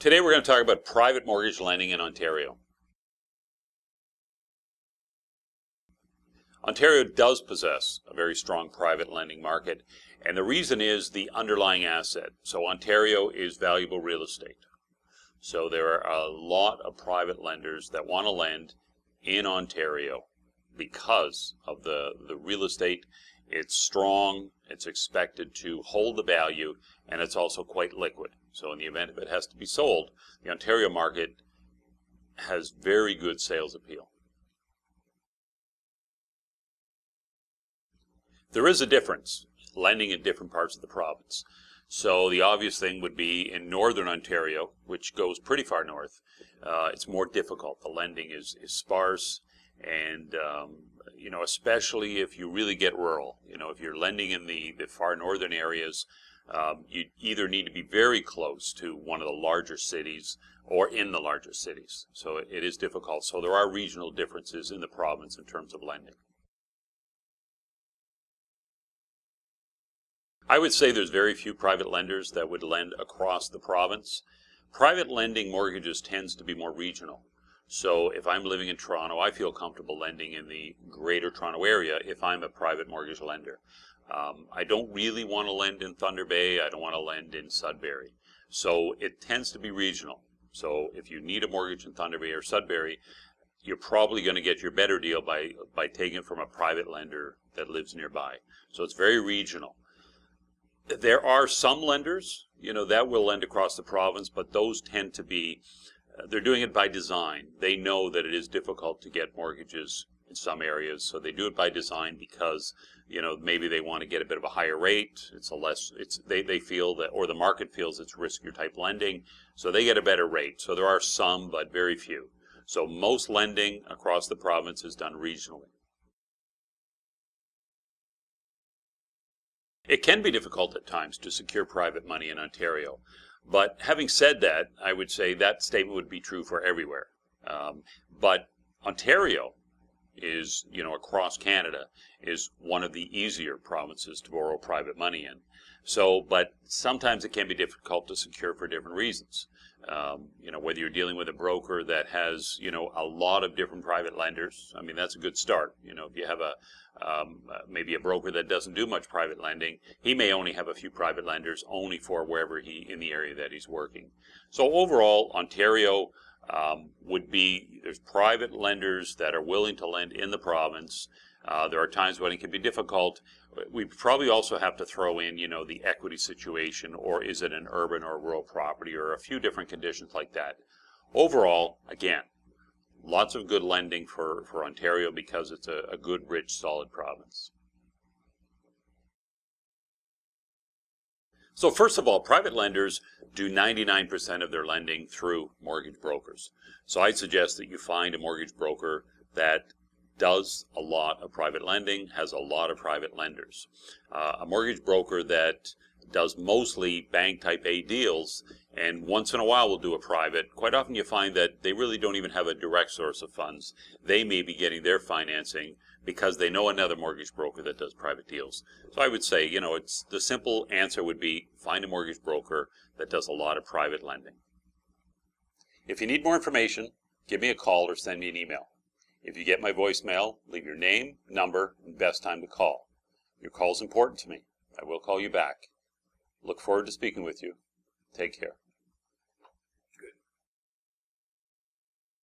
Today we're going to talk about private mortgage lending in Ontario. Ontario does possess a very strong private lending market, and the reason is the underlying asset. So Ontario is valuable real estate. So there are a lot of private lenders that want to lend in Ontario because of the real estate. It's strong, it's expected to hold the value, and it's also quite liquid. So in the event if it has to be sold, the Ontario market has very good sales appeal. There is a difference lending in different parts of the province. So the obvious thing would be in northern Ontario, which goes pretty far north, it's more difficult. The lending is sparse, and especially if you really get rural. If you're lending in the far northern areas, you either need to be very close to one of the larger cities or in the larger cities. So it is difficult. So there are regional differences in the province in terms of lending. I would say there's very few private lenders that would lend across the province. Private lending mortgages tends to be more regional. So if I'm living in Toronto, I feel comfortable lending in the greater Toronto area if I'm a private mortgage lender. I don't really want to lend in Thunder Bay. I don't want to lend in Sudbury. So it tends to be regional. So if you need a mortgage in Thunder Bay or Sudbury, you're probably going to get your better deal by taking it from a private lender that lives nearby. So it's very regional. There are some lenders, that will lend across the province, but those tend to be, they're doing it by design. They know that it is difficult to get mortgages in some areas, so they do it by design because, maybe they want to get a bit of a higher rate. They feel that, or the market feels it's riskier type lending, so they get a better rate. So there are some, but very few. So most lending across the province is done regionally. It can be difficult at times to secure private money in Ontario, but having said that, I would say that statement would be true for everywhere. But Ontario is, across Canada, is one of the easier provinces to borrow private money in. So, but sometimes it can be difficult to secure for different reasons. Whether you're dealing with a broker that has, a lot of different private lenders, I mean, that's a good start. If you have maybe a broker that doesn't do much private lending, he may only have a few private lenders only for wherever in the area that he's working. So overall, Ontario there's private lenders that are willing to lend in the province. There are times when it can be difficult. We probably also have to throw in, the equity situation, or is it an urban or rural property, or a few different conditions like that. Overall, again, lots of good lending for Ontario because it's a good, rich, solid province. So first of all, private lenders do 99% of their lending through mortgage brokers. So I'd suggest that you find a mortgage broker that does a lot of private lending, has a lot of private lenders. A mortgage broker that does mostly bank type A deals and once in a while will do a private, quite often you find that they really don't even have a direct source of funds. They may be getting their financing because they know another mortgage broker that does private deals. So I would say, the simple answer would be find a mortgage broker that does a lot of private lending. If you need more information, give me a call or send me an email. If you get my voicemail, leave your name, number, and best time to call. Your call is important to me. I will call you back. Look forward to speaking with you. Take care.